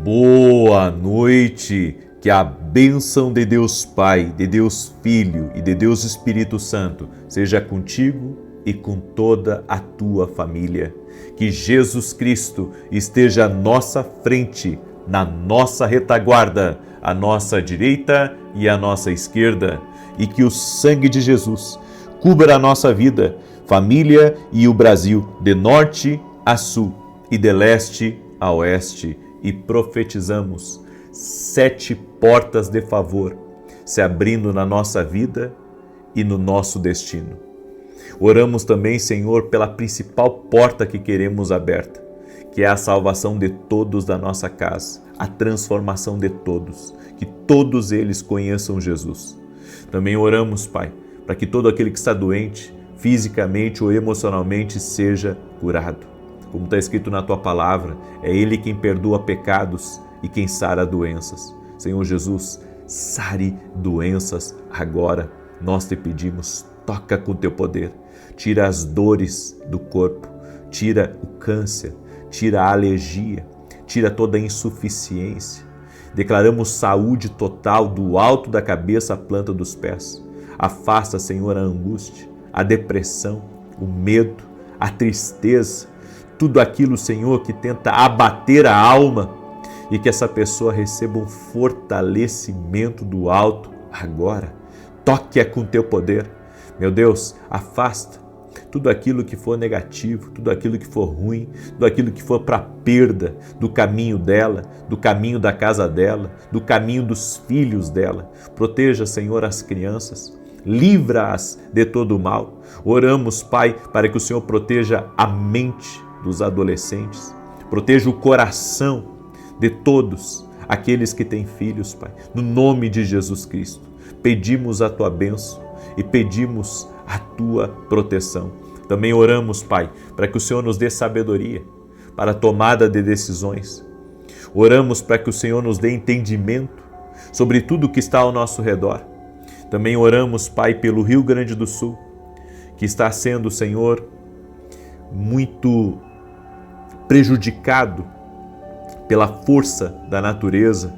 Boa noite, que a bênção de Deus Pai, de Deus Filho e de Deus Espírito Santo seja contigo e com toda a tua família. Que Jesus Cristo esteja à nossa frente, na nossa retaguarda, à nossa direita e à nossa esquerda, e que o sangue de Jesus cubra a nossa vida, família e o Brasil, de norte a sul e de leste a oeste. E profetizamos 7 portas de favor se abrindo na nossa vida e no nosso destino. Oramos também, Senhor, pela principal porta que queremos aberta, que é a salvação de todos da nossa casa, a transformação de todos, que todos eles conheçam Jesus. Também oramos, Pai, para que todo aquele que está doente, fisicamente ou emocionalmente, seja curado. Como está escrito na Tua Palavra, é Ele quem perdoa pecados e quem sara doenças. Senhor Jesus, sare doenças agora. Nós te pedimos, toca com Teu poder. Tira as dores do corpo, tira o câncer, tira a alergia, tira toda a insuficiência. Declaramos saúde total do alto da cabeça à planta dos pés. Afasta, Senhor, a angústia, a depressão, o medo, a tristeza, tudo aquilo, Senhor, que tenta abater a alma, e que essa pessoa receba um fortalecimento do alto agora. Toque-a com Teu poder. Meu Deus, afasta tudo aquilo que for negativo, tudo aquilo que for ruim, tudo aquilo que for para perda do caminho dela, do caminho da casa dela, do caminho dos filhos dela. Proteja, Senhor, as crianças. Livra-as de todo o mal. Oramos, Pai, para que o Senhor proteja a mente dos adolescentes, proteja o coração de todos aqueles que têm filhos, Pai. No nome de Jesus Cristo, pedimos a Tua bênção e pedimos a Tua proteção. Também oramos, Pai, para que o Senhor nos dê sabedoria para a tomada de decisões. Oramos para que o Senhor nos dê entendimento sobre tudo que está ao nosso redor. Também oramos, Pai, pelo Rio Grande do Sul, que está sendo, Senhor, muito prejudicado pela força da natureza,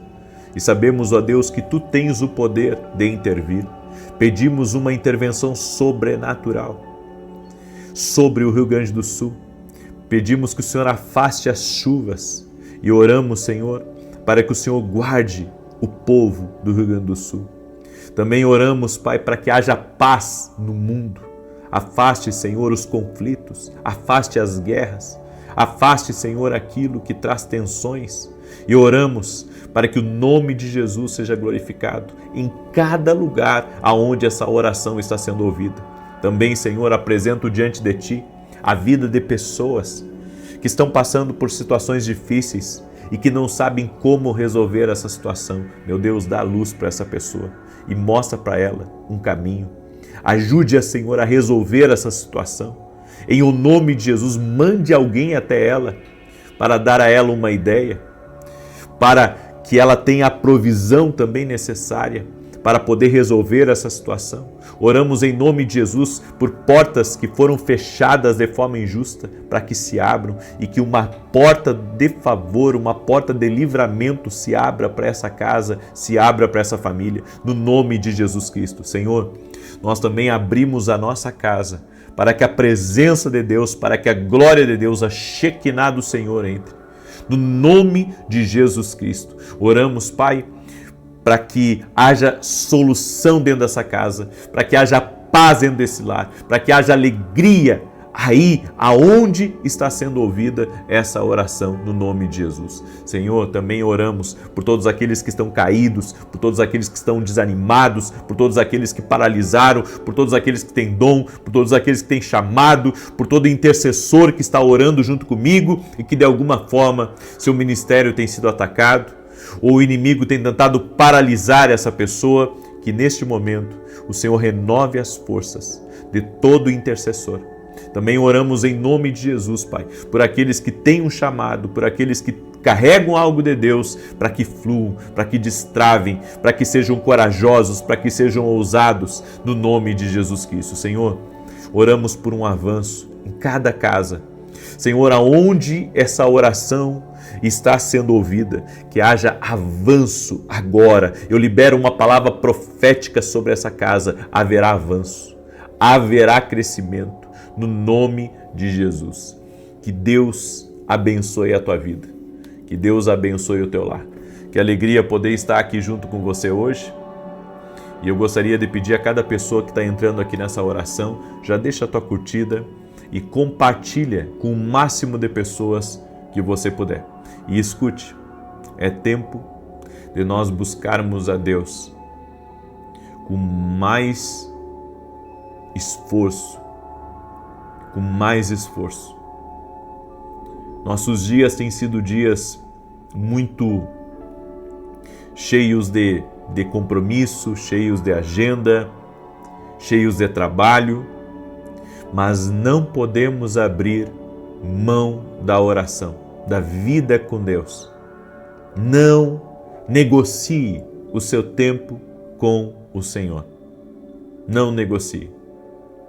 e sabemos, ó Deus, que Tu tens o poder de intervir. Pedimos uma intervenção sobrenatural sobre o Rio Grande do Sul. Pedimos que o Senhor afaste as chuvas e oramos, Senhor, para que o Senhor guarde o povo do Rio Grande do Sul. Também oramos, Pai, para que haja paz no mundo. Afaste, Senhor, os conflitos, afaste as guerras, afaste, Senhor, aquilo que traz tensões. E oramos para que o nome de Jesus seja glorificado em cada lugar aonde essa oração está sendo ouvida. Também, Senhor, apresento diante de Ti a vida de pessoas que estão passando por situações difíceis e que não sabem como resolver essa situação. Meu Deus, dá luz para essa pessoa e mostra para ela um caminho. Ajude-a, Senhor, a resolver essa situação. Em o nome de Jesus, mande alguém até ela para dar a ela uma ideia, para que ela tenha a provisão também necessária para poder resolver essa situação. Oramos em nome de Jesus por portas que foram fechadas de forma injusta, para que se abram e que uma porta de favor, uma porta de livramento se abra para essa casa, se abra para essa família, no nome de Jesus Cristo. Senhor, nós também abrimos a nossa casa para que a presença de Deus, para que a glória de Deus, a Shekinah do Senhor entre. No nome de Jesus Cristo. Oramos, Pai, para que haja solução dentro dessa casa, para que haja paz dentro desse lar, para que haja alegria aí aonde está sendo ouvida essa oração no nome de Jesus. Senhor, também oramos por todos aqueles que estão caídos, por todos aqueles que estão desanimados, por todos aqueles que paralisaram, por todos aqueles que têm dom, por todos aqueles que têm chamado, por todo intercessor que está orando junto comigo e que de alguma forma seu ministério tem sido atacado, ou o inimigo tem tentado paralisar essa pessoa, que neste momento o Senhor renove as forças de todo intercessor. Também oramos em nome de Jesus, Pai, por aqueles que têm um chamado, por aqueles que carregam algo de Deus, para que fluam, para que destravem, para que sejam corajosos, para que sejam ousados, no nome de Jesus Cristo. Senhor, oramos por um avanço em cada casa. Senhor, aonde essa oração está sendo ouvida, que haja avanço agora. Eu libero uma palavra profética sobre essa casa. Haverá avanço, haverá crescimento, no nome de Jesus. Que Deus abençoe a tua vida, que Deus abençoe o teu lar. Que alegria poder estar aqui junto com você hoje. E eu gostaria de pedir a cada pessoa que está entrando aqui nessa oração, já deixa a tua curtida e compartilha com o máximo de pessoas que você puder. E escute, é tempo de nós buscarmos a Deus com mais esforço, com mais esforço. Nossos dias têm sido dias muito cheios de compromisso, cheios de agenda, cheios de trabalho, mas não podemos abrir mão da oração, da vida com Deus. Não negocie o seu tempo com o Senhor. Não negocie.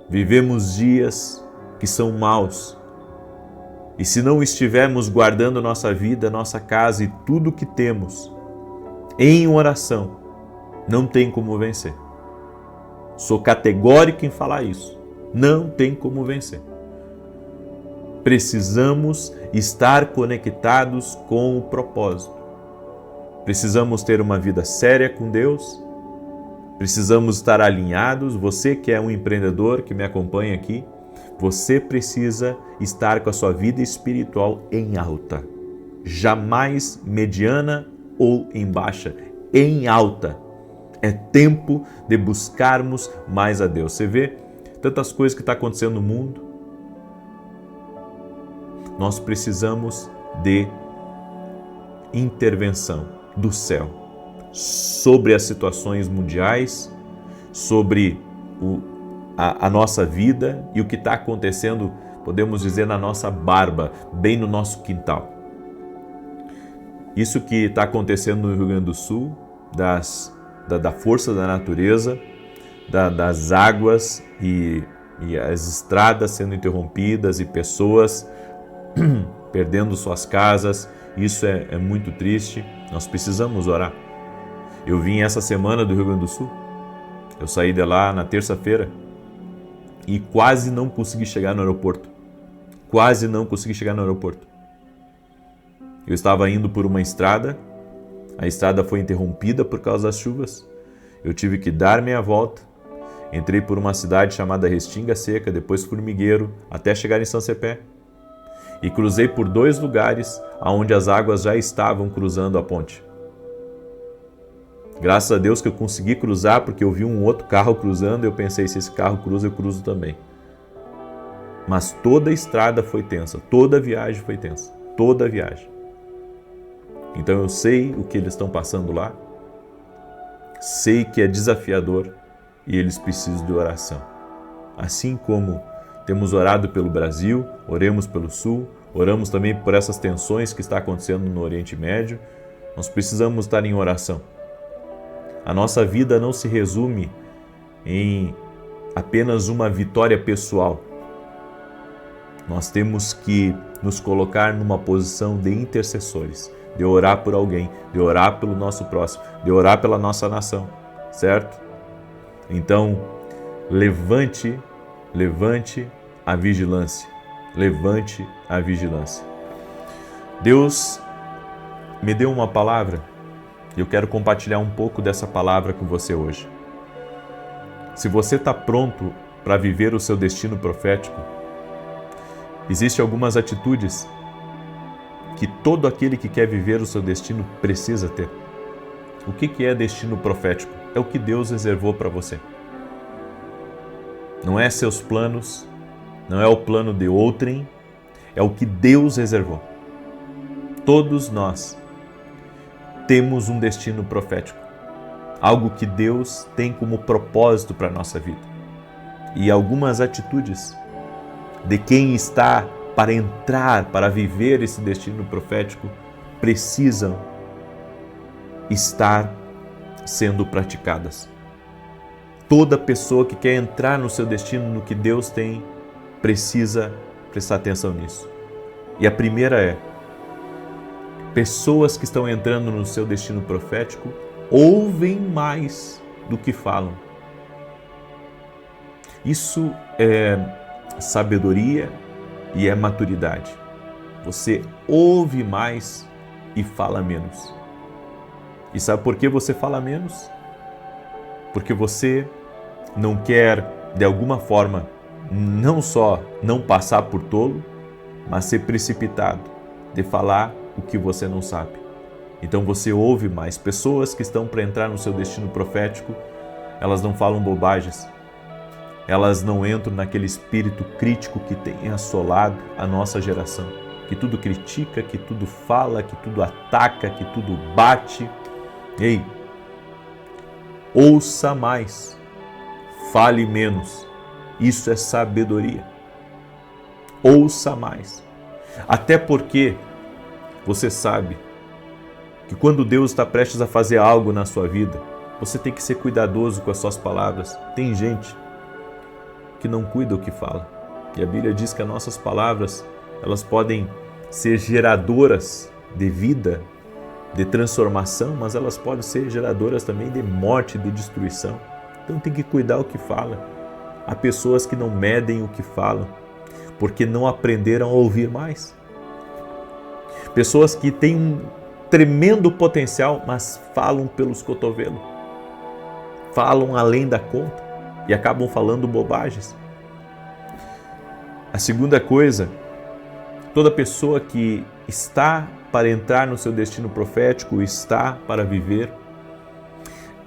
Vivemos dias que são maus. E se não estivermos guardando nossa vida, nossa casa e tudo que temos em oração, não tem como vencer. Sou categórico em falar isso. Não tem como vencer. Precisamos estar conectados com o propósito. Precisamos ter uma vida séria com Deus. Precisamos estar alinhados. Você que é um empreendedor que me acompanha aqui, você precisa estar com a sua vida espiritual em alta. Jamais mediana ou em baixa, em alta. É tempo de buscarmos mais a Deus. Você vê tantas coisas que estão acontecendo no mundo. Nós precisamos de intervenção do céu sobre as situações mundiais, sobre a nossa vida e o que está acontecendo, podemos dizer, na nossa barba, bem no nosso quintal. Isso que está acontecendo no Rio Grande do Sul, da força da natureza, das águas e as estradas sendo interrompidas e pessoas perdendo suas casas, isso é muito triste. Nós precisamos orar. Eu vim essa semana do Rio Grande do Sul, eu saí de lá na terça-feira e quase não consegui chegar no aeroporto. Quase não consegui chegar no aeroporto. Eu estava indo por uma estrada, a estrada foi interrompida por causa das chuvas. Eu tive que dar meia volta, entrei por uma cidade chamada Restinga Seca, depois Formigueiro, até chegar em São Cepé. E cruzei por 2 lugares onde as águas já estavam cruzando a ponte. Graças a Deus que eu consegui cruzar, porque eu vi um outro carro cruzando e eu pensei, se esse carro cruza, eu cruzo também. Mas toda a estrada foi tensa, toda a viagem foi tensa, toda a viagem. Então eu sei o que eles estão passando lá, sei que é desafiador e eles precisam de oração. Assim como temos orado pelo Brasil, oremos pelo Sul, oramos também por essas tensões que está acontecendo no Oriente Médio, nós precisamos estar em oração. A nossa vida não se resume em apenas uma vitória pessoal. Nós temos que nos colocar numa posição de intercessores, de orar por alguém, de orar pelo nosso próximo, de orar pela nossa nação, certo? Então, levante a vigilância, levante a vigilância. Deus me deu uma palavra e eu quero compartilhar um pouco dessa palavra com você hoje. Se você está pronto para viver o seu destino profético, existem algumas atitudes que todo aquele que quer viver o seu destino precisa ter. O que é destino profético? É o que Deus reservou para você. Não é seus planos, não é o plano de outrem, é o que Deus reservou. Todos nós temos um destino profético, algo que Deus tem como propósito para a nossa vida. E algumas atitudes de quem está para entrar, para viver esse destino profético, precisam estar sendo praticadas. Toda pessoa que quer entrar no seu destino, no que Deus tem, precisa prestar atenção nisso. E a primeira é: pessoas que estão entrando no seu destino profético ouvem mais do que falam. Isso é sabedoria e é maturidade. Você ouve mais e fala menos. E sabe por que você fala menos? Porque você não quer, de alguma forma, não só não passar por tolo, mas ser precipitado de falar o que você não sabe. Então você ouve mais. Pessoas que estão para entrar no seu destino profético, elas não falam bobagens. Elas não entram naquele espírito crítico que tem assolado a nossa geração, que tudo critica, que tudo fala, que tudo ataca, que tudo bate. Ei, ouça mais, fale menos. Isso é sabedoria. Ouça mais. Até porque você sabe que quando Deus está prestes a fazer algo na sua vida, você tem que ser cuidadoso com as suas palavras. Tem gente que não cuida o que fala. E a Bíblia diz que as nossas palavras, elas podem ser geradoras de vida, de transformação, mas elas podem ser geradoras também de morte, de destruição. Então tem que cuidar o que fala. Há pessoas que não medem o que falam, porque não aprenderam a ouvir mais. Pessoas que têm um tremendo potencial, mas falam pelos cotovelos. Falam além da conta e acabam falando bobagens. A segunda coisa, toda pessoa que está para entrar no seu destino profético, está para viver,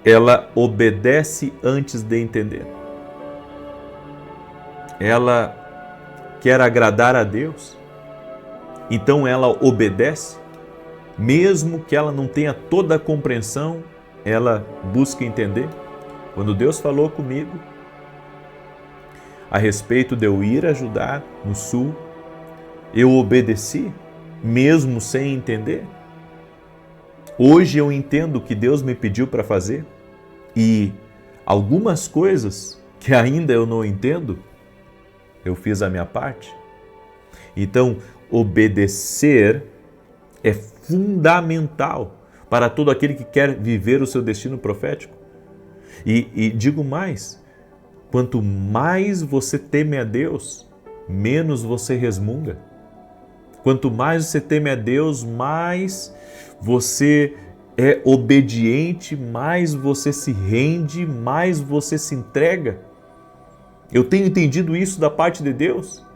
ela obedece antes de entender. Ela quer agradar a Deus, então ela obedece, mesmo que ela não tenha toda a compreensão, ela busca entender. Quando Deus falou comigo a respeito de eu ir ajudar no sul, eu obedeci, mesmo sem entender. Hoje eu entendo o que Deus me pediu para fazer e algumas coisas que ainda eu não entendo, eu fiz a minha parte. Então, obedecer é fundamental para todo aquele que quer viver o seu destino profético. E digo mais, quanto mais você teme a Deus, menos você resmunga. Quanto mais você teme a Deus, mais você é obediente, mais você se rende, mais você se entrega. Eu tenho entendido isso da parte de Deus.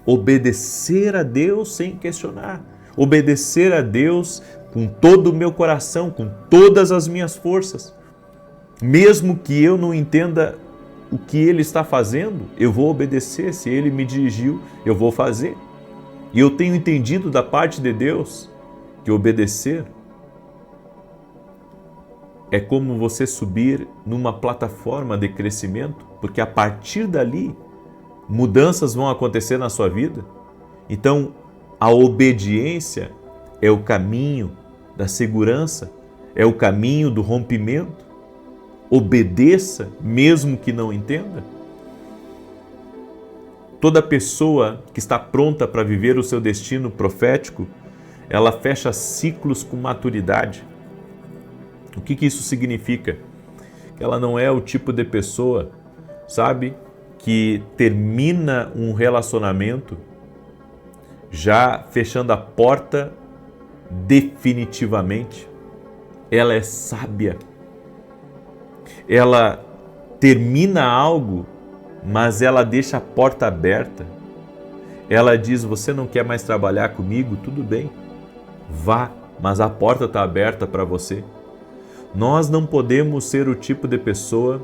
Obedecer a Deus sem questionar. Obedecer a Deus com todo o meu coração, com todas as minhas forças. Mesmo que eu não entenda o que Ele está fazendo, eu vou obedecer. Se Ele me dirigiu, eu vou fazer. E eu tenho entendido da parte de Deus que obedecer é como você subir numa plataforma de crescimento, porque a partir dali mudanças vão acontecer na sua vida. Então, a obediência é o caminho da segurança, é o caminho do rompimento. Obedeça, mesmo que não entenda. Toda pessoa que está pronta para viver o seu destino profético, ela fecha ciclos com maturidade. O que isso significa? Ela não é o tipo de pessoa, sabe, que termina um relacionamento já fechando a porta definitivamente. Ela é sábia. Ela termina algo, mas ela deixa a porta aberta. Ela diz, você não quer mais trabalhar comigo? Tudo bem, vá, mas a porta está aberta para você. Nós não podemos ser o tipo de pessoa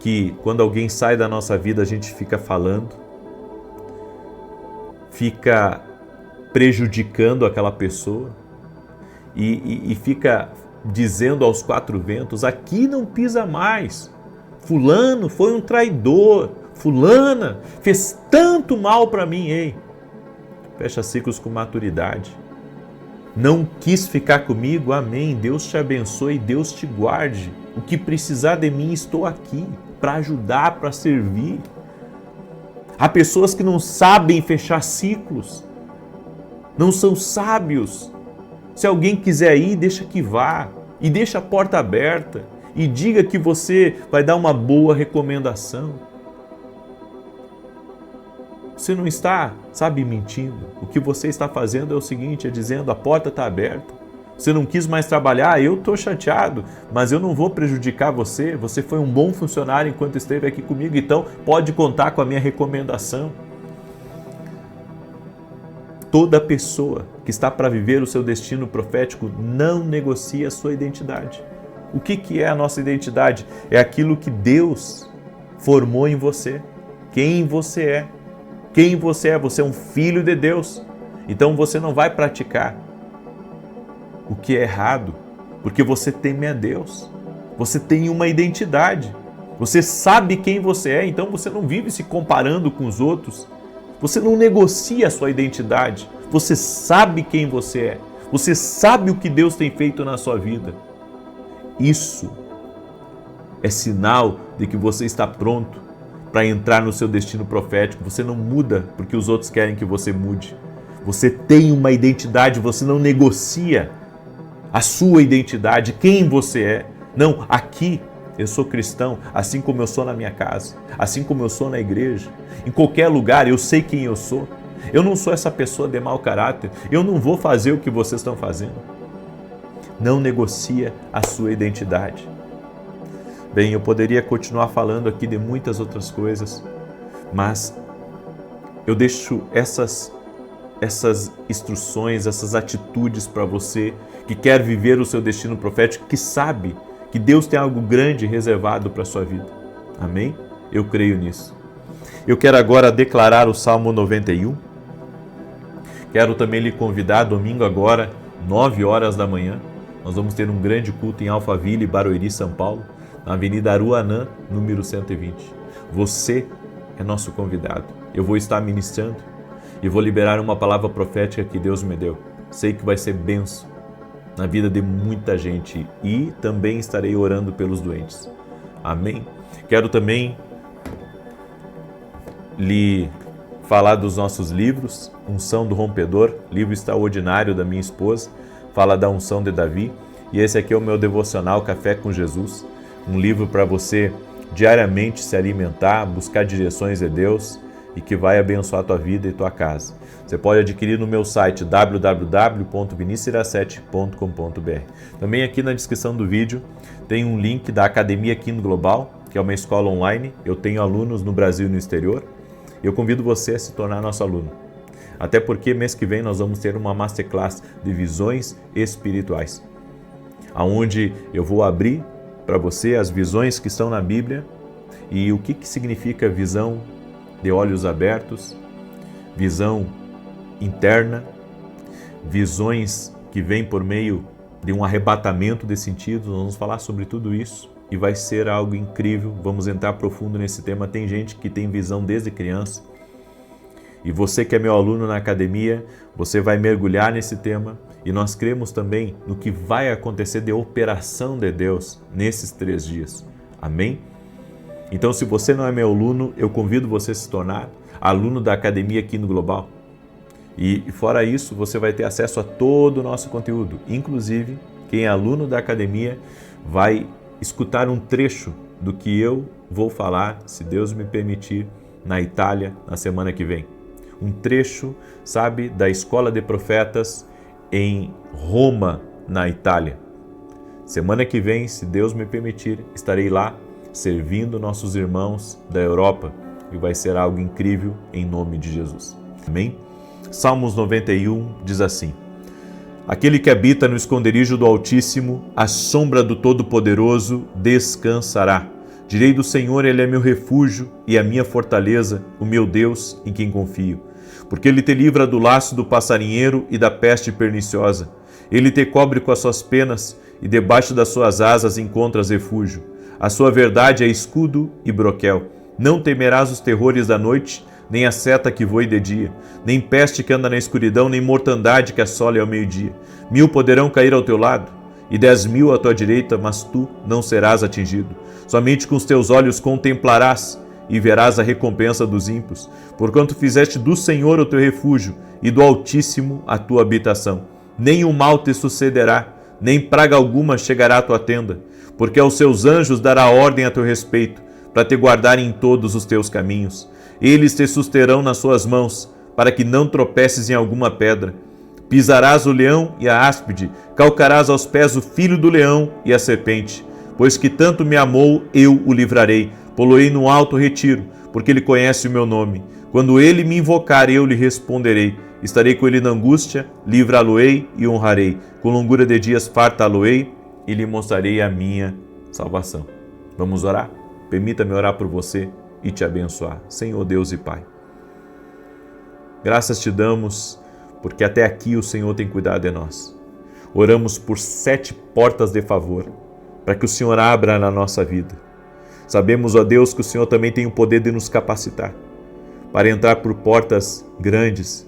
que, quando alguém sai da nossa vida, a gente fica falando, fica prejudicando aquela pessoa e fica dizendo aos quatro ventos, aqui não pisa mais, fulano foi um traidor, fulana fez tanto mal para mim. Ei, fecha ciclos com maturidade. Não quis ficar comigo? Amém. Deus te abençoe, Deus te guarde. O que precisar de mim, estou aqui para ajudar, para servir. Há pessoas que não sabem fechar ciclos, não são sábios, Se alguém quiser ir, deixa que vá. E deixa a porta aberta. E diga que você vai dar uma boa recomendação. Você não está, mentindo. O que você está fazendo é o seguinte, é dizendo, a porta está aberta. Você não quis mais trabalhar, eu estou chateado, mas eu não vou prejudicar você. Você foi um bom funcionário enquanto esteve aqui comigo, então pode contar com a minha recomendação. Toda pessoa que está para viver o seu destino profético não negocia a sua identidade. O que é a nossa identidade? É aquilo que Deus formou em você. Quem você é? Quem você é? Você é um filho de Deus. Então você não vai praticar o que é errado, porque você teme a Deus. Você tem uma identidade. Você sabe quem você é, então você não vive se comparando com os outros. Você não negocia a sua identidade. Você sabe quem você é. Você sabe o que Deus tem feito na sua vida. Isso é sinal de que você está pronto para entrar no seu destino profético. Você não muda porque os outros querem que você mude. Você tem uma identidade, você não negocia a sua identidade, quem você é. Não, aqui eu sou cristão, assim como eu sou na minha casa, assim como eu sou na igreja. Em qualquer lugar eu sei quem eu sou. Eu não sou essa pessoa de mau caráter. Eu não vou fazer o que vocês estão fazendo. Não negocia a sua identidade. Bem, eu poderia continuar falando aqui de muitas outras coisas, mas eu deixo essas instruções, essas atitudes para você que quer viver o seu destino profético, que sabe que Deus tem algo grande reservado para a sua vida. Amém? Eu creio nisso. Eu quero agora declarar o Salmo 91. Quero também lhe convidar, domingo agora, 9 horas da manhã, nós vamos ter um grande culto em Alphaville, Barueri, São Paulo, na Avenida Aruanã, número 120. Você é nosso convidado. Eu vou estar ministrando e vou liberar uma palavra profética que Deus me deu. Sei que vai ser bênção na vida de muita gente e também estarei orando pelos doentes. Amém? Quero também lhe falar dos nossos livros, Unção do Rompedor, livro extraordinário da minha esposa, fala da unção de Davi, e esse aqui é o meu devocional Café com Jesus, um livro para você diariamente se alimentar, buscar direções de Deus e que vai abençoar a tua vida e tua casa. Você pode adquirir no meu site www.vinicius17.com.br. Também aqui na descrição do vídeo tem um link da Academia Quino Global, que é uma escola online. Eu tenho alunos no Brasil e no exterior. Eu convido você a se tornar nosso aluno. Até porque mês que vem nós vamos ter uma masterclass de visões espirituais, onde eu vou abrir para você as visões que estão na Bíblia e o que significa visão de olhos abertos, visão interna, visões que vêm por meio de um arrebatamento de sentidos. Nós vamos falar sobre tudo isso e vai ser algo incrível. Vamos entrar profundo nesse tema. Tem gente que tem visão desde criança e você que é meu aluno na academia, você vai mergulhar nesse tema e nós cremos também no que vai acontecer de operação de Deus nesses 3 dias. Amém? Então, se você não é meu aluno, eu convido você a se tornar aluno da Academia Quino Global. E fora isso, você vai ter acesso a todo o nosso conteúdo. Inclusive, quem é aluno da Academia vai escutar um trecho do que eu vou falar, se Deus me permitir, na Itália, na semana que vem. Um trecho, da Escola de Profetas em Roma, na Itália. Semana que vem, se Deus me permitir, estarei lá servindo nossos irmãos da Europa e vai ser algo incrível em nome de Jesus. Amém? Salmos 91 diz assim: Aquele que habita no esconderijo do Altíssimo, à sombra do Todo-Poderoso, descansará. Direi do Senhor, Ele é meu refúgio e a minha fortaleza, o meu Deus em quem confio. Porque Ele te livra do laço do passarinheiro e da peste perniciosa. Ele te cobre com as suas penas e debaixo das suas asas encontras refúgio. A sua verdade é escudo e broquel. Não temerás os terrores da noite, nem a seta que voe de dia, nem peste que anda na escuridão, nem mortandade que assole ao meio-dia. 1000 poderão cair ao teu lado, e 10.000 à tua direita, mas tu não serás atingido. Somente com os teus olhos contemplarás e verás a recompensa dos ímpios, porquanto fizeste do Senhor o teu refúgio e do Altíssimo a tua habitação. nenhum mal te sucederá, nem praga alguma chegará à tua tenda, porque aos seus anjos dará ordem a teu respeito, para te guardarem em todos os teus caminhos. Eles te susterão nas suas mãos, para que não tropeces em alguma pedra. Pisarás o leão e a áspide, calcarás aos pés o filho do leão e a serpente. Pois que tanto me amou, eu o livrarei, pô-lo-ei no alto retiro, porque ele conhece o meu nome. Quando ele me invocar, eu lhe responderei. Estarei com ele na angústia, livrá-lo-ei e honrarei. Com longura de dias fartá-lo-ei e lhe mostrarei a minha salvação. Vamos orar? Permita-me orar por você e te abençoar. Senhor Deus e Pai, graças te damos, porque até aqui o Senhor tem cuidado de nós. Oramos por 7 portas de favor, para que o Senhor abra na nossa vida. Sabemos, ó Deus, que o Senhor também tem o poder de nos capacitar para entrar por portas grandes,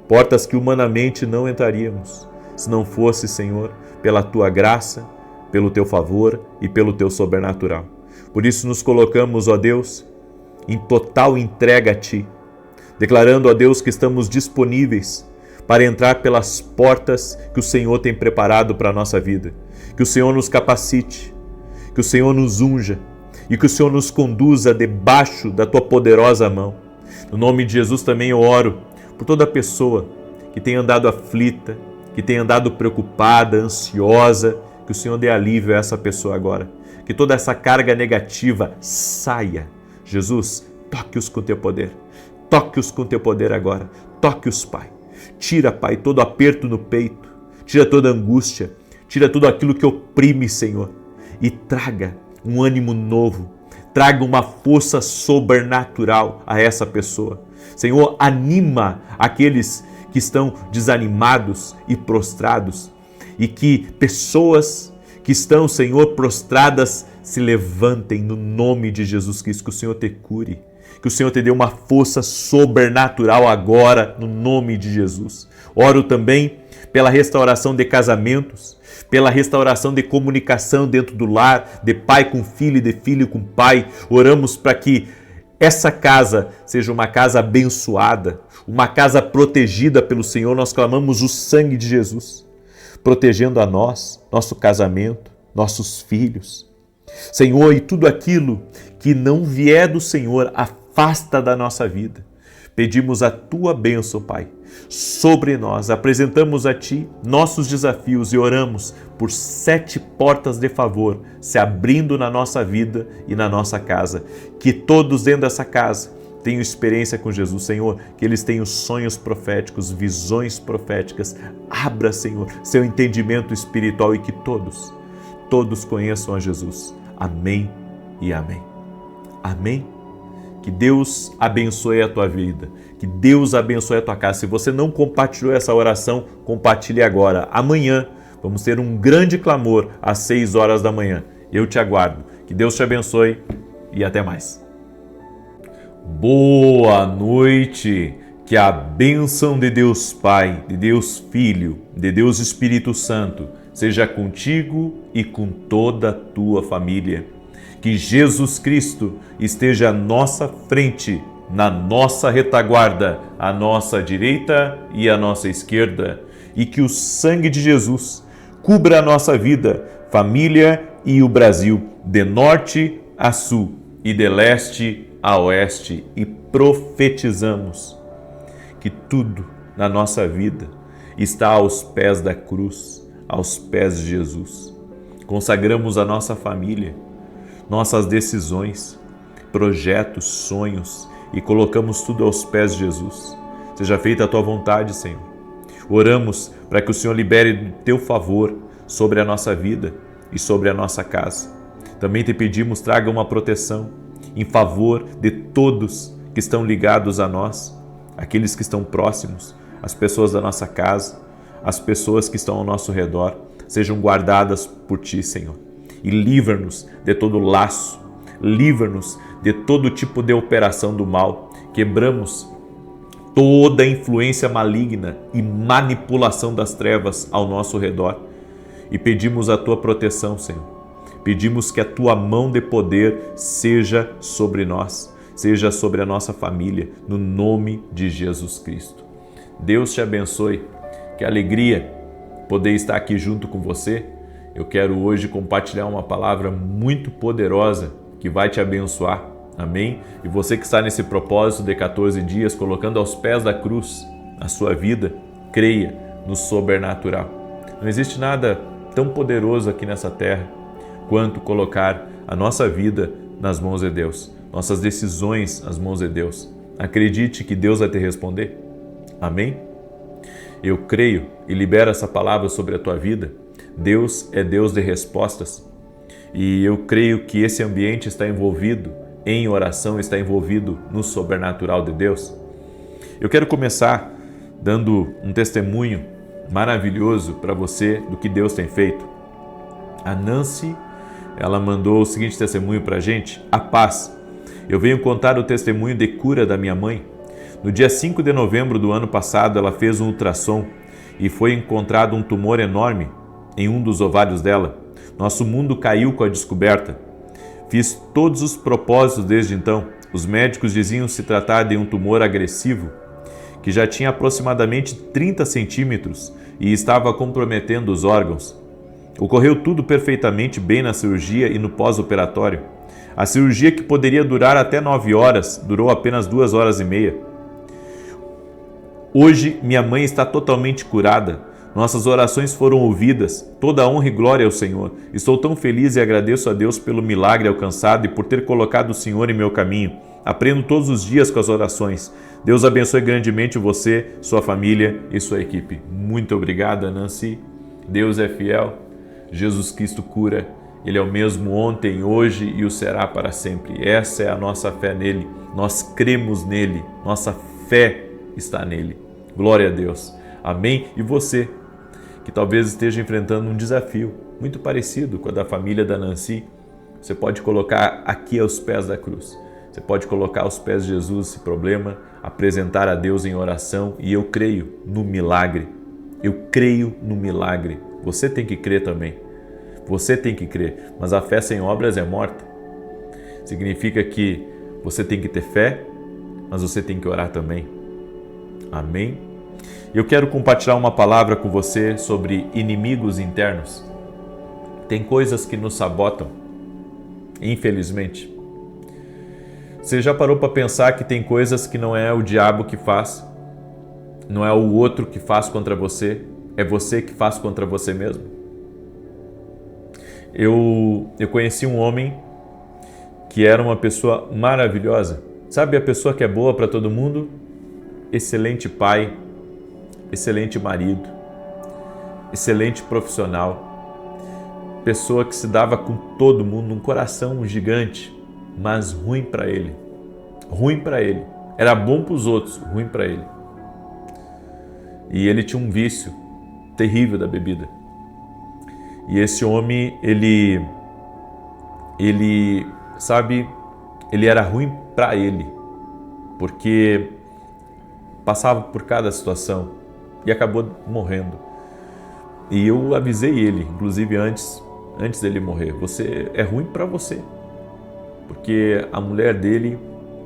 portas que humanamente não entraríamos, se não fosse, Senhor, pela Tua graça, pelo Teu favor e pelo Teu sobrenatural. Por isso nos colocamos, ó Deus, em total entrega a Ti, declarando, ó Deus, que estamos disponíveis para entrar pelas portas que o Senhor tem preparado para a nossa vida. Que o Senhor nos capacite, que o Senhor nos unja e que o Senhor nos conduza debaixo da Tua poderosa mão. No nome de Jesus também eu oro por toda pessoa que tem andado aflita, que tem andado preocupada, ansiosa, que o Senhor dê alívio a essa pessoa agora. Que toda essa carga negativa saia. Jesus, toque-os com Teu poder. Toque-os com Teu poder agora. Toque-os, Pai. Tira, Pai, todo aperto no peito. Tira toda angústia. Tira tudo aquilo que oprime, Senhor. E traga um ânimo novo. Traga uma força sobrenatural a essa pessoa. Senhor, anima aqueles que estão desanimados e prostrados. E que pessoas que estão, Senhor, prostradas se levantem no nome de Jesus Cristo. Que o Senhor te cure. Que o Senhor te dê uma força sobrenatural agora, no nome de Jesus. Oro também pela restauração de casamentos, pela restauração de comunicação dentro do lar, de pai com filho e de filho com pai. Oramos para que essa casa seja uma casa abençoada, uma casa protegida pelo Senhor. Nós clamamos o sangue de Jesus, protegendo a nós, nosso casamento, nossos filhos. Senhor, e tudo aquilo que não vier do Senhor, afasta da nossa vida. Pedimos a Tua bênção, Pai, sobre nós. Apresentamos a Ti nossos desafios e oramos por 7 portas de favor se abrindo na nossa vida e na nossa casa. Que todos dentro dessa casa tenham experiência com Jesus, Senhor, que eles tenham sonhos proféticos, visões proféticas. Abra, Senhor, seu entendimento espiritual e que todos conheçam a Jesus. Amém e amém. Amém. Que Deus abençoe a tua vida, que Deus abençoe a tua casa. Se você não compartilhou essa oração, compartilhe agora. Amanhã vamos ter um grande clamor às 6 horas da manhã. Eu te aguardo. Que Deus te abençoe e até mais. Boa noite. Que a bênção de Deus Pai, de Deus Filho, de Deus Espírito Santo seja contigo e com toda a tua família. Que Jesus Cristo esteja à nossa frente, na nossa retaguarda, à nossa direita e à nossa esquerda. E que o sangue de Jesus cubra a nossa vida, família e o Brasil, de norte a sul e de leste a oeste. E profetizamos que tudo na nossa vida está aos pés da cruz, aos pés de Jesus. Consagramos a nossa família, nossas decisões, projetos, sonhos e colocamos tudo aos pés de Jesus. Seja feita a Tua vontade, Senhor. Oramos para que o Senhor libere do Teu favor sobre a nossa vida e sobre a nossa casa. Também te pedimos, traga uma proteção em favor de todos que estão ligados a nós, aqueles que estão próximos, as pessoas da nossa casa, as pessoas que estão ao nosso redor, sejam guardadas por Ti, Senhor. E livra-nos de todo laço, livra-nos de todo tipo de operação do mal. Quebramos toda influência maligna e manipulação das trevas ao nosso redor e pedimos a Tua proteção, Senhor. Pedimos que a Tua mão de poder seja sobre nós, seja sobre a nossa família, no nome de Jesus Cristo. Deus te abençoe, que a alegria poder estar aqui junto com você. Eu quero hoje compartilhar uma palavra muito poderosa que vai te abençoar. Amém? E você que está nesse propósito de 14 dias, colocando aos pés da cruz a sua vida, creia no sobrenatural. Não existe nada tão poderoso aqui nessa terra quanto colocar a nossa vida nas mãos de Deus, nossas decisões nas mãos de Deus. Acredite que Deus vai te responder. Amém? Eu creio e libero essa palavra sobre a tua vida. Deus é Deus de respostas. E eu creio que esse ambiente está envolvido em oração, está envolvido no sobrenatural de Deus. Eu quero começar dando um testemunho maravilhoso para você do que Deus tem feito. A Nancy, ela mandou o seguinte testemunho para a gente: a paz. Eu venho contar o testemunho de cura da minha mãe. No dia 5 de novembro do ano passado, ela fez um ultrassom e foi encontrado um tumor enorme em um dos ovários dela. Nosso mundo caiu com a descoberta. Fiz todos os propósitos desde então. Os médicos diziam se tratar de um tumor agressivo, que já tinha aproximadamente 30 centímetros e estava comprometendo os órgãos. Ocorreu tudo perfeitamente bem na cirurgia e no pós-operatório. A cirurgia, que poderia durar até 9 horas, durou apenas 2 horas e meia. Hoje, minha mãe está totalmente curada. Nossas orações foram ouvidas. Toda honra e glória ao Senhor. Estou tão feliz e agradeço a Deus pelo milagre alcançado e por ter colocado o Senhor em meu caminho. Aprendo todos os dias com as orações. Deus abençoe grandemente você, sua família e sua equipe. Muito obrigado, Nancy. Deus é fiel. Jesus Cristo cura. Ele é o mesmo ontem, hoje e o será para sempre. Essa é a nossa fé nele. Nós cremos nele. Nossa fé está nele. Glória a Deus. Amém? E você, que talvez esteja enfrentando um desafio muito parecido com a da família da Nancy, você pode colocar aqui aos pés da cruz. Você pode colocar aos pés de Jesus esse problema, apresentar a Deus em oração, e eu creio no milagre. Eu creio no milagre. Você tem que crer também. Você tem que crer. Mas a fé sem obras é morta. Significa que você tem que ter fé, mas você tem que orar também. Amém? Eu quero compartilhar uma palavra com você sobre inimigos internos. Tem coisas que nos sabotam, infelizmente. Você já parou para pensar que tem coisas que não é o diabo que faz, não é o outro que faz contra você, é você que faz contra você mesmo? Eu conheci um homem que era uma pessoa maravilhosa. Sabe a pessoa que é boa para todo mundo? Excelente pai, excelente marido, excelente profissional, pessoa que se dava com todo mundo, um coração gigante, mas ruim para ele. Ruim para ele. Era bom para os outros, ruim para ele. E ele tinha um vício terrível da bebida. E esse homem, ele era ruim para ele, porque passava por cada situação e acabou morrendo. E eu avisei ele, inclusive antes dele morrer: você é ruim para você. Porque a mulher dele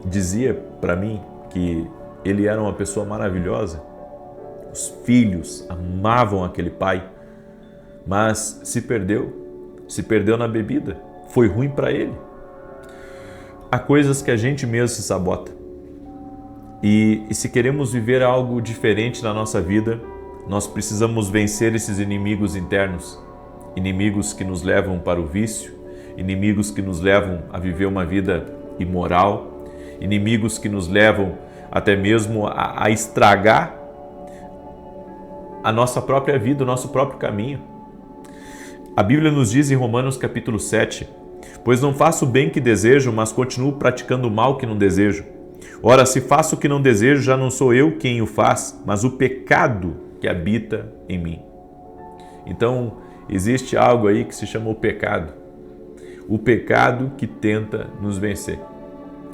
dizia para mim que ele era uma pessoa maravilhosa. Os filhos amavam aquele pai, mas se perdeu na bebida. Foi ruim para ele. Há coisas que a gente mesmo se sabota. E se queremos viver algo diferente na nossa vida, nós precisamos vencer esses inimigos internos, inimigos que nos levam para o vício, inimigos que nos levam a viver uma vida imoral, inimigos que nos levam até mesmo a estragar a nossa própria vida, o nosso próprio caminho. A Bíblia nos diz em Romanos capítulo 7, pois não faço o bem que desejo, mas continuo praticando o mal que não desejo. Ora, se faço o que não desejo, já não sou eu quem o faz, mas o pecado que habita em mim. Então, existe algo aí que se chama o pecado que tenta nos vencer.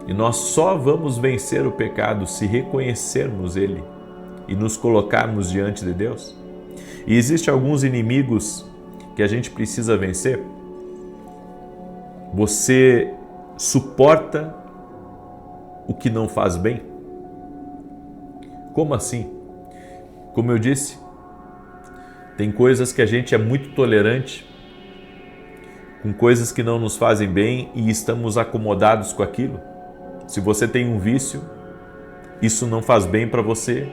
E nós só vamos vencer o pecado se reconhecermos ele e nos colocarmos diante de Deus. E existem alguns inimigos que a gente precisa vencer. Você suporta o que não faz bem? Como assim? Como eu disse, Tem coisas que a gente é muito tolerante, com coisas que não nos fazem bem e estamos acomodados com aquilo. Se você tem um vício, isso não faz bem para você,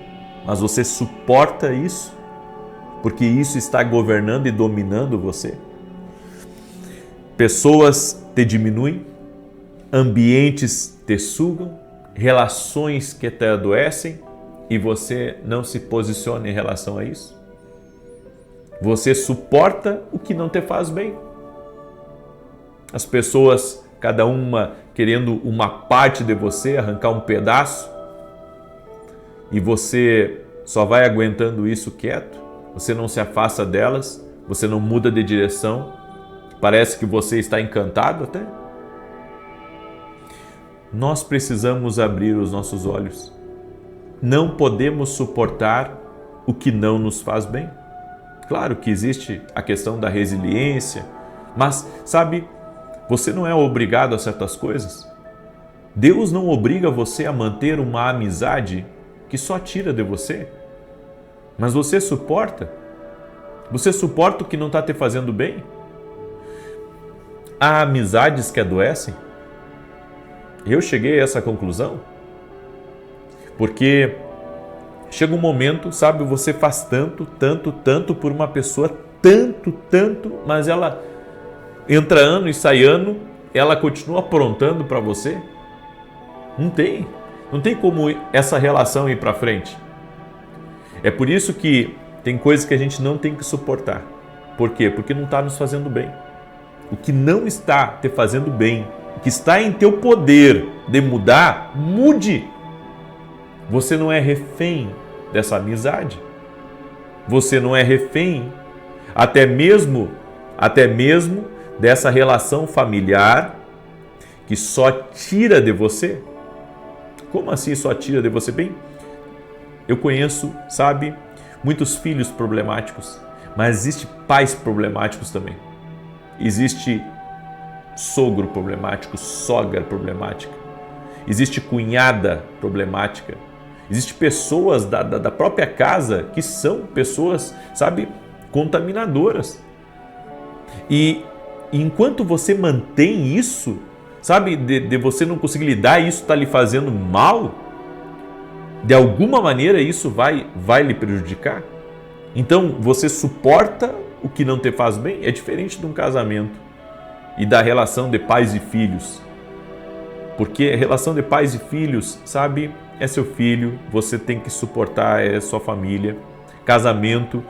mas você suporta isso, porque isso está governando e dominando você. Pessoas te diminuem, ambientes te sugam, relações que te adoecem e você não se posiciona em relação a isso. Você suporta o que não te faz bem. As pessoas, cada uma querendo uma parte de você, arrancar um pedaço, e você só vai aguentando isso quieto, você não se afasta delas, você não muda de direção, parece que você está encantado até. Nós precisamos abrir os nossos olhos. Não podemos suportar o que não nos faz bem. Claro que existe a questão da resiliência, mas, sabe, você não é obrigado a certas coisas. Deus não obriga você a manter uma amizade que só tira de você. Mas você suporta? Você suporta o que não está te fazendo bem? Há amizades que adoecem? Eu cheguei a essa conclusão porque chega um momento, sabe, você faz tanto por uma pessoa, tanto, mas ela entra ano e sai ano, ela continua aprontando para você. Não tem como essa relação ir para frente. É por isso que tem coisas que a gente não tem que suportar. Por quê? Porque não está nos fazendo bem. O que não está te fazendo bem, o que está em teu poder de mudar, mude. Você não é refém dessa amizade. Você não é refém até mesmo dessa relação familiar que só tira de você. Como assim só tira de você? Bem, eu conheço, sabe, muitos filhos problemáticos, mas existe pais problemáticos também. Existe sogro problemático, sogra problemática. Existe cunhada problemática. Existe pessoas da própria casa que são pessoas, sabe, contaminadoras. E enquanto você mantém isso, sabe, de você não conseguir lidar, isso está lhe fazendo mal, de alguma maneira isso vai lhe prejudicar. Então você suporta o que não te faz bem. É diferente de um casamento e da relação de pais e filhos. Porque a relação de pais e filhos, sabe, é seu filho, você tem que suportar, é sua família. Casamento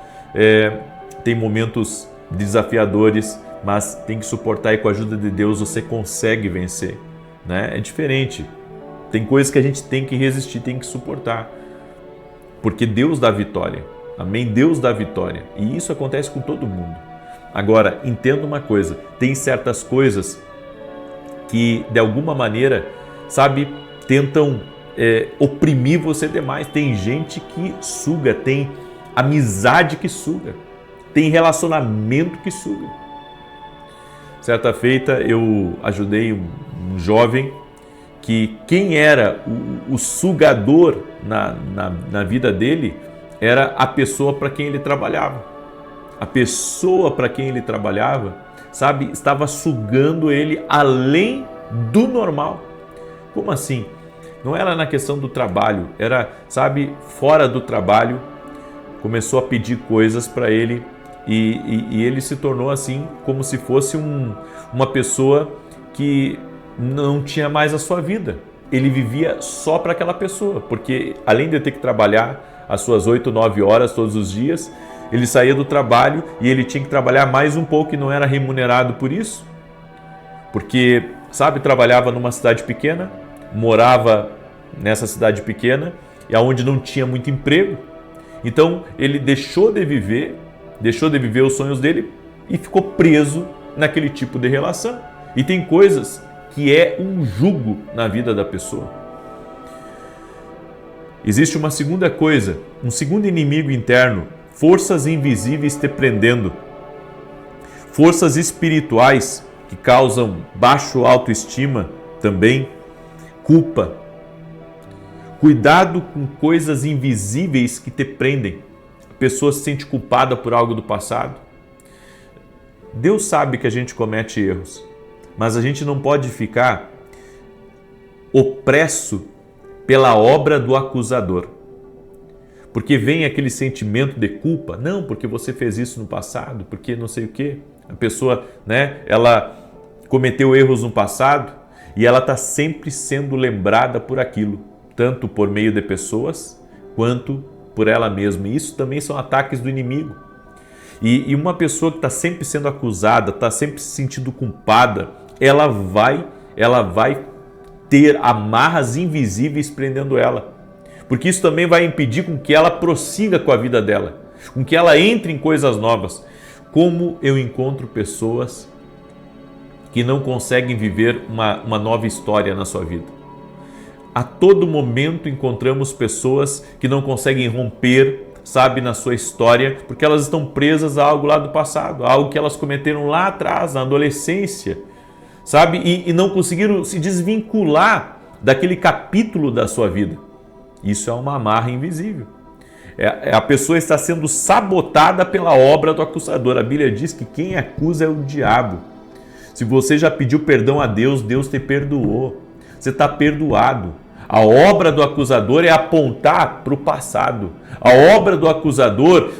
tem momentos desafiadores, mas tem que suportar e com a ajuda de Deus você consegue vencer, né? É diferente. Tem coisas que a gente tem que resistir, tem que suportar. Porque Deus dá vitória. Amém? Deus dá vitória. E isso acontece com todo mundo. Agora, entenda uma coisa. Tem certas coisas que, de alguma maneira, sabe, tentam oprimir você demais. Tem gente que suga, tem amizade que suga, tem relacionamento que suga. Certa feita eu ajudei um jovem que quem era o sugador na vida dele era a pessoa para quem ele trabalhava. A pessoa para quem ele trabalhava, sabe, estava sugando ele além do normal. Como assim? Não era na questão do trabalho, era, sabe, fora do trabalho, começou a pedir coisas para ele e ele se tornou assim como se fosse uma pessoa que não tinha mais a sua vida. Ele vivia só para aquela pessoa, porque além de ter que trabalhar as suas 8, 9 horas todos os dias, ele saía do trabalho e ele tinha que trabalhar mais um pouco e não era remunerado por isso. Porque, sabe, trabalhava numa cidade pequena, morava nessa cidade pequena e aonde não tinha muito emprego. Então ele deixou de viver os sonhos dele e ficou preso naquele tipo de relação. E tem coisas que é um jugo na vida da pessoa. Existe uma segunda coisa, um segundo inimigo interno, forças invisíveis te prendendo, forças espirituais que causam baixa autoestima também, culpa. Cuidado com coisas invisíveis que te prendem. pessoa se sente culpada por algo do passado. Deus sabe que a gente comete erros, mas a gente não pode ficar opresso pela obra do acusador. Porque vem aquele sentimento de culpa, não, porque você fez isso no passado, porque não sei o quê. A pessoa, ela cometeu erros no passado e ela está sempre sendo lembrada por aquilo, tanto por meio de pessoas quanto por ela mesma. E isso também são ataques do inimigo. E uma pessoa que está sempre sendo acusada, está sempre se sentindo culpada, ela vai ter amarras invisíveis prendendo ela. Porque isso também vai impedir com que ela prossiga com a vida dela, com que ela entre em coisas novas. Como eu encontro pessoas que não conseguem viver uma nova história na sua vida? A todo momento encontramos pessoas que não conseguem romper, na sua história, porque elas estão presas a algo lá do passado, a algo que elas cometeram lá atrás, na adolescência, e não conseguiram se desvincular daquele capítulo da sua vida. Isso é uma amarra invisível. A pessoa está sendo sabotada pela obra do acusador. A Bíblia diz que quem acusa é o diabo. Se você já pediu perdão a Deus, Deus te perdoou. Você está perdoado. A obra do acusador é apontar para o passado. A obra do acusador,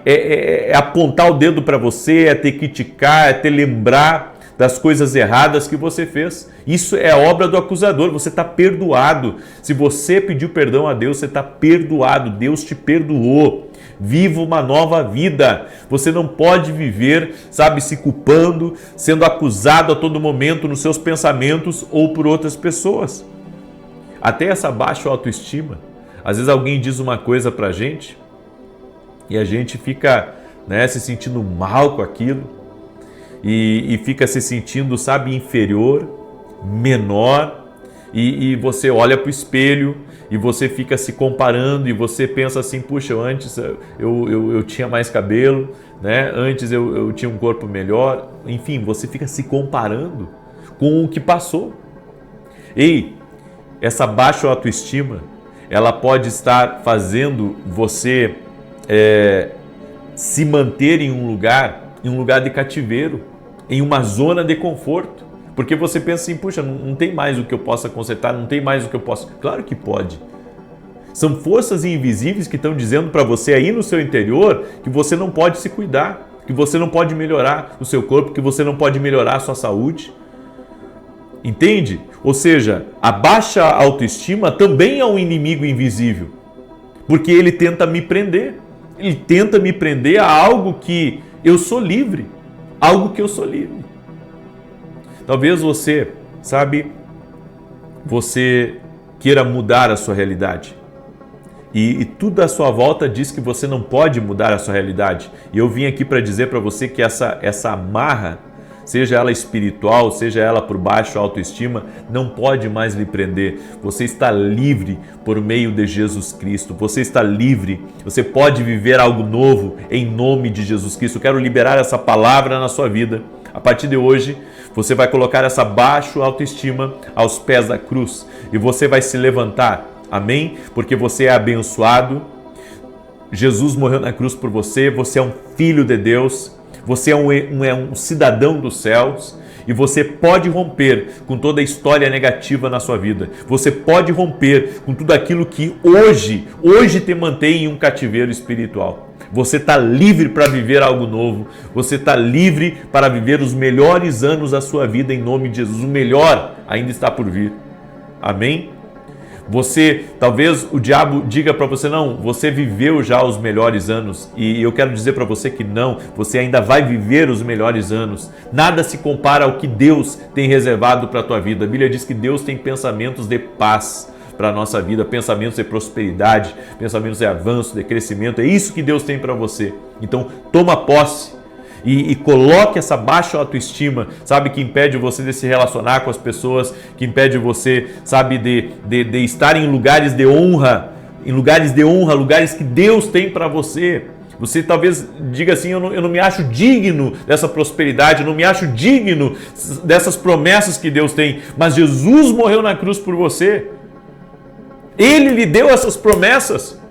é apontar o dedo para você, é te criticar, é te lembrar das coisas erradas que você fez. Isso é a obra do acusador. Você está perdoado. Se você pediu perdão a Deus, você está perdoado. Deus te perdoou. Viva uma nova vida. Você não pode viver, se culpando, sendo acusado a todo momento nos seus pensamentos ou por outras pessoas. Até essa baixa autoestima. Às vezes alguém diz uma coisa pra gente e a gente fica, se sentindo mal com aquilo. E fica se sentindo, inferior, menor, e você olha para o espelho e você fica se comparando e você pensa assim, puxa, antes eu tinha mais cabelo, antes eu tinha um corpo melhor, enfim, você fica se comparando com o que passou. Ei, essa baixa autoestima, ela pode estar fazendo você se manter em um lugar de cativeiro, em uma zona de conforto, porque você pensa assim, puxa, não tem mais o que eu possa consertar, não tem mais o que eu possa... Claro que pode. São forças invisíveis que estão dizendo para você aí no seu interior que você não pode se cuidar, que você não pode melhorar o seu corpo, que você não pode melhorar a sua saúde. Entende? Ou seja, a baixa autoestima também é um inimigo invisível, porque ele tenta me prender. Ele tenta me prender a algo que eu sou livre. Algo que eu sou livre. Talvez você, você queira mudar a sua realidade. E tudo à sua volta diz que você não pode mudar a sua realidade. E eu vim aqui para dizer para você que essa amarra, seja ela espiritual, seja ela por baixo autoestima, não pode mais lhe prender. Você está livre por meio de Jesus Cristo. Você está livre. Você pode viver algo novo em nome de Jesus Cristo. Eu quero liberar essa palavra na sua vida. A partir de hoje, você vai colocar essa baixa autoestima aos pés da cruz e você vai se levantar. Amém? Porque você é abençoado. Jesus morreu na cruz por você. Você é um filho de Deus. Você é um cidadão dos céus e você pode romper com toda a história negativa na sua vida. Você pode romper com tudo aquilo que hoje te mantém em um cativeiro espiritual. Você está livre para viver algo novo. Você está livre para viver os melhores anos da sua vida em nome de Jesus. O melhor ainda está por vir. Amém? Talvez o diabo diga para você, não, você viveu já os melhores anos, e eu quero dizer para você que não, você ainda vai viver os melhores anos. Nada se compara ao que Deus tem reservado para a tua vida. A Bíblia diz que Deus tem pensamentos de paz para a nossa vida, pensamentos de prosperidade, pensamentos de avanço, de crescimento. É isso que Deus tem para você. Então toma posse. E coloque essa baixa autoestima, que impede você de se relacionar com as pessoas, que impede você, de estar em lugares de honra, lugares que Deus tem para você. Você talvez diga assim, eu não me acho digno dessa prosperidade, eu não me acho digno dessas promessas que Deus tem, mas Jesus morreu na cruz por você. Ele lhe deu essas promessas.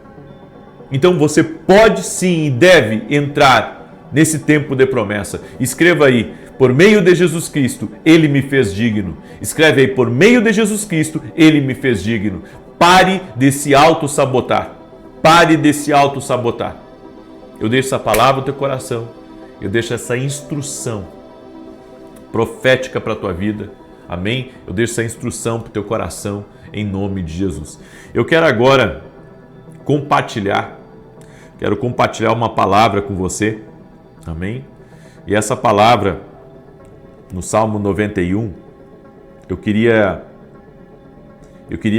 Então você pode sim e deve entrar nesse tempo de promessa. Escreva aí, por meio de Jesus Cristo, Ele me fez digno. Escreve aí, por meio de Jesus Cristo, Ele me fez digno. Pare de se auto-sabotar. Pare de se auto-sabotar. Eu deixo essa palavra no teu coração. Eu deixo essa instrução profética para a tua vida. Amém? Eu deixo essa instrução para o teu coração, em nome de Jesus. Eu quero agora compartilhar uma palavra com você. Amém? E essa palavra, no Salmo 91, eu queria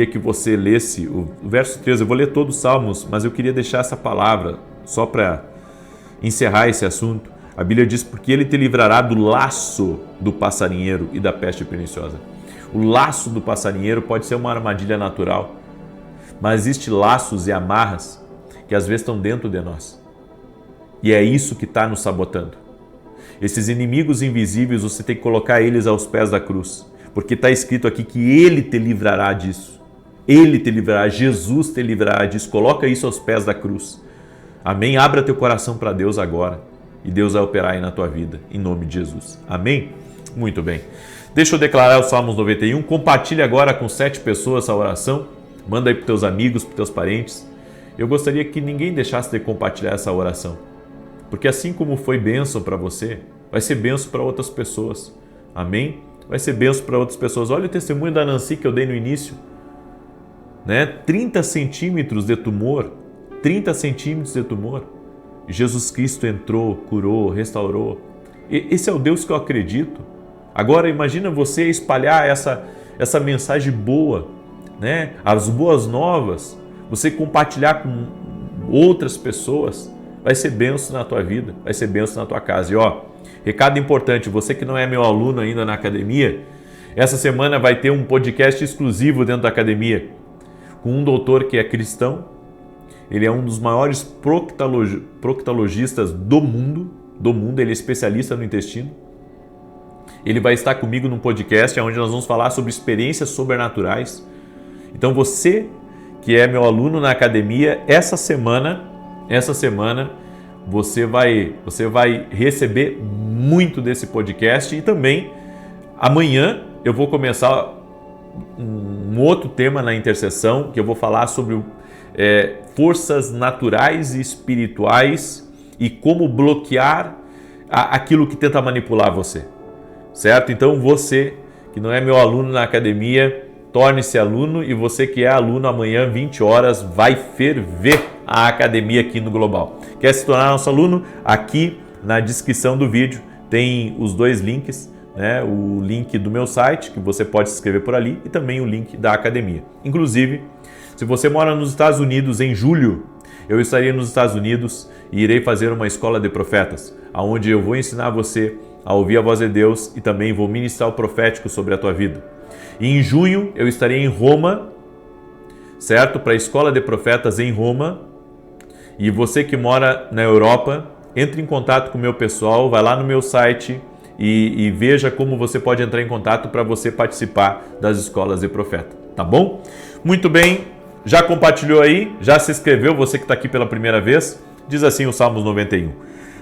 que você lesse o verso 13. Eu vou ler todos os Salmos, mas eu queria deixar essa palavra só para encerrar esse assunto. A Bíblia diz, porque Ele te livrará do laço do passarinheiro e da peste perniciosa. O laço do passarinheiro pode ser uma armadilha natural, mas existem laços e amarras que às vezes estão dentro de nós. E é isso que está nos sabotando. Esses inimigos invisíveis, você tem que colocar eles aos pés da cruz, porque está escrito aqui que Ele te livrará disso. Ele te livrará, Jesus te livrará disso. Coloca isso aos pés da cruz. Amém? Abra teu coração para Deus agora e Deus vai operar aí na tua vida, em nome de Jesus. Amém? Muito bem. Deixa eu declarar o Salmos 91. Compartilhe agora com 7 pessoas essa oração. Manda aí para os teus amigos, para os teus parentes. Eu gostaria que ninguém deixasse de compartilhar essa oração, porque assim como foi bênção para você, vai ser bênção para outras pessoas. Amém? Vai ser bênção para outras pessoas. Olha o testemunho da Nancy que eu dei no início. 30 centímetros de tumor. 30 centímetros de tumor. Jesus Cristo entrou, curou, restaurou. Esse é o Deus que eu acredito. Agora imagina você espalhar essa mensagem boa, as boas novas, você compartilhar com outras pessoas, vai ser bênção na tua vida, vai ser bênção na tua casa. E recado importante, você que não é meu aluno ainda na academia, essa semana vai ter um podcast exclusivo dentro da academia, com um doutor que é cristão. Ele é um dos maiores proctologistas do mundo, ele é especialista no intestino. Ele vai estar comigo num podcast onde nós vamos falar sobre experiências sobrenaturais. Então você que é meu aluno na academia, essa semana você vai receber muito desse podcast. E também amanhã eu vou começar um outro tema na intercessão, que eu vou falar sobre forças naturais e espirituais e como bloquear aquilo que tenta manipular você, certo? Então você que não é meu aluno na academia, torne-se aluno, e você que é aluno, amanhã 20 horas vai ferver a academia aqui no Global. Quer se tornar nosso aluno? Aqui na descrição do vídeo tem os 2 links, o link do meu site, que você pode se inscrever por ali, e também o link da academia. Inclusive, se você mora nos Estados Unidos, em julho, eu estarei nos Estados Unidos e irei fazer uma escola de profetas, onde eu vou ensinar você a ouvir a voz de Deus e também vou ministrar o profético sobre a tua vida. E em junho eu estarei em Roma, certo? Para a escola de profetas em Roma. E você que mora na Europa, entre em contato com o meu pessoal, vai lá no meu site e veja como você pode entrar em contato para você participar das escolas de profeta, tá bom? Muito bem, já compartilhou aí? Já se inscreveu, você que está aqui pela primeira vez? Diz assim o Salmos 91.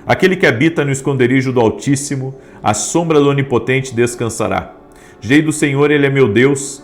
Aquele que habita no esconderijo do Altíssimo, à sombra do Onipotente descansará. Direi do Senhor, Ele é meu Deus,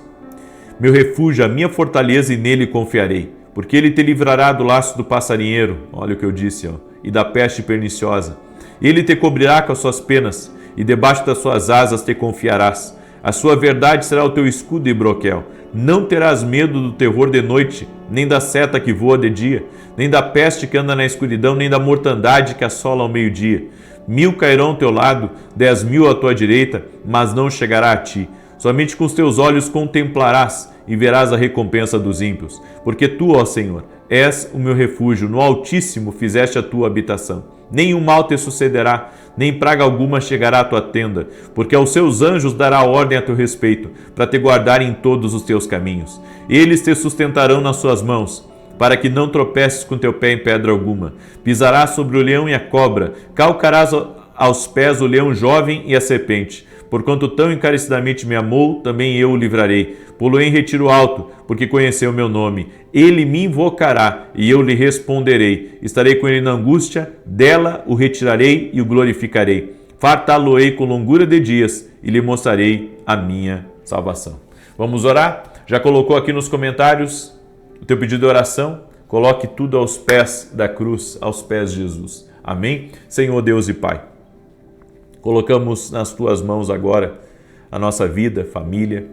meu refúgio, a minha fortaleza, e nele confiarei. Porque Ele te livrará do laço do passarinheiro, olha o que eu disse, e da peste perniciosa. Ele te cobrirá com as suas penas, e debaixo das suas asas te confiarás. A sua verdade será o teu escudo e broquel. Não terás medo do terror de noite, nem da seta que voa de dia, nem da peste que anda na escuridão, nem da mortandade que assola ao meio-dia. 1000 cairão ao teu lado, 10.000 à tua direita, mas não chegará a ti. Somente com os teus olhos contemplarás e verás a recompensa dos ímpios. Porque tu, ó Senhor, és o meu refúgio, no Altíssimo fizeste a tua habitação. Nenhum mal te sucederá, nem praga alguma chegará à tua tenda, porque aos seus anjos dará ordem a teu respeito, para te guardar em todos os teus caminhos. Eles te sustentarão nas suas mãos, para que não tropeces com teu pé em pedra alguma. Pisarás sobre o leão e a cobra, calcarás aos pés o leão jovem e a serpente. Porquanto tão encarecidamente me amou, também eu o livrarei. Pô-lo em retiro alto, porque conheceu o meu nome. Ele me invocará, e eu lhe responderei. Estarei com ele na angústia, dela o retirarei e o glorificarei. Fartá-lo-ei com longura de dias, e lhe mostrarei a minha salvação. Vamos orar? Já colocou aqui nos comentários o teu pedido de oração? Coloque tudo aos pés da cruz, aos pés de Jesus. Amém? Senhor Deus e Pai, colocamos nas tuas mãos agora a nossa vida, família,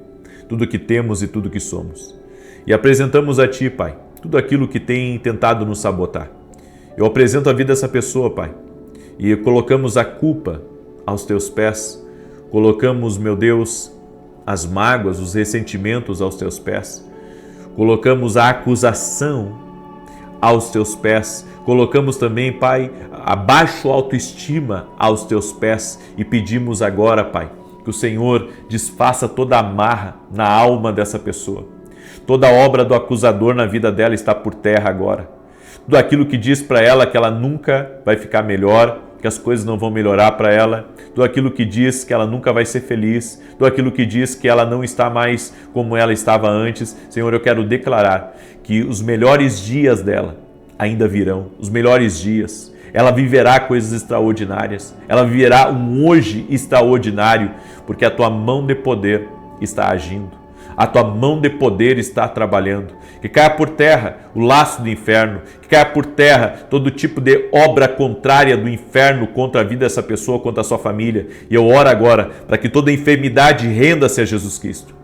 tudo que temos e tudo que somos. E apresentamos a Ti, Pai, tudo aquilo que tem tentado nos sabotar. Eu apresento a vida dessa pessoa, Pai, e colocamos a culpa aos Teus pés. Colocamos, meu Deus, as mágoas, os ressentimentos aos Teus pés. Colocamos a acusação aos Teus pés. Colocamos também, Pai, a baixa autoestima aos Teus pés e pedimos agora, Pai, que o Senhor desfaça toda a amarra na alma dessa pessoa. Toda a obra do acusador na vida dela está por terra agora. Tudo aquilo que diz para ela que ela nunca vai ficar melhor, que as coisas não vão melhorar para ela, tudo aquilo que diz que ela nunca vai ser feliz, tudo aquilo que diz que ela não está mais como ela estava antes. Senhor, eu quero declarar que os melhores dias dela ainda virão, os melhores dias. Ela viverá coisas extraordinárias, ela viverá um hoje extraordinário, porque a tua mão de poder está agindo, a tua mão de poder está trabalhando. Que caia por terra o laço do inferno, que caia por terra todo tipo de obra contrária do inferno contra a vida dessa pessoa, contra a sua família. E eu oro agora para que toda enfermidade renda-se a Jesus Cristo.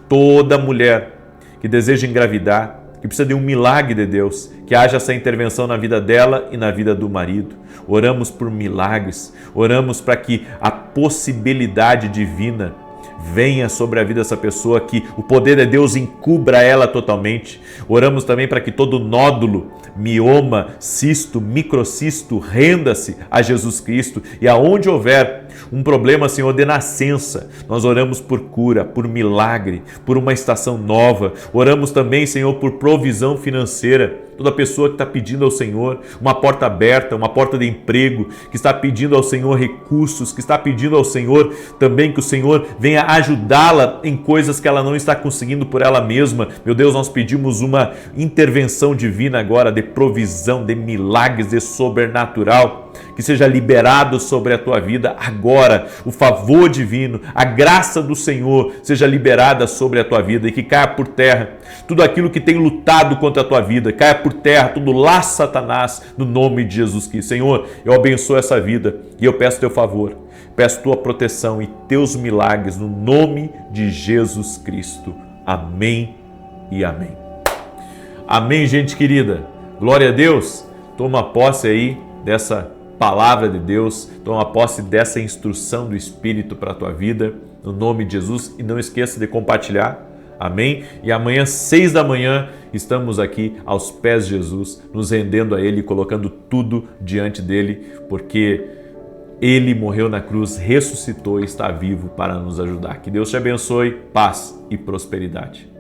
Toda mulher que deseja engravidar, que precisa de um milagre de Deus, que haja essa intervenção na vida dela e na vida do marido. Oramos por milagres, oramos para que a possibilidade divina venha sobre a vida dessa pessoa, que o poder de Deus encubra ela totalmente. Oramos também para que todo nódulo, mioma, cisto, microcisto, renda-se a Jesus Cristo. E aonde houver um problema, Senhor, de nascença, nós oramos por cura, por milagre, por uma estação nova. Oramos também, Senhor, por provisão financeira. Toda pessoa que está pedindo ao Senhor uma porta aberta, uma porta de emprego, que está pedindo ao Senhor recursos, que está pedindo ao Senhor também que o Senhor venha ajudá-la em coisas que ela não está conseguindo por ela mesma. Meu Deus, nós pedimos uma intervenção divina agora de provisão, de milagres, de sobrenatural, que seja liberado sobre a tua vida agora. O favor divino, a graça do Senhor seja liberada sobre a tua vida e que caia por terra tudo aquilo que tem lutado contra a tua vida, caia por terra todo laço Satanás no nome de Jesus Cristo. Senhor, eu abençoo essa vida e eu peço teu favor, peço tua proteção e teus milagres no nome de Jesus Cristo. Amém e amém. Amém, gente querida. Glória a Deus. Toma posse aí dessa palavra de Deus, toma posse dessa instrução do Espírito para a tua vida, no nome de Jesus, e não esqueça de compartilhar, amém? E amanhã, 6 da manhã, estamos aqui aos pés de Jesus, nos rendendo a Ele, colocando tudo diante dEle, porque Ele morreu na cruz, ressuscitou e está vivo para nos ajudar. Que Deus te abençoe, paz e prosperidade.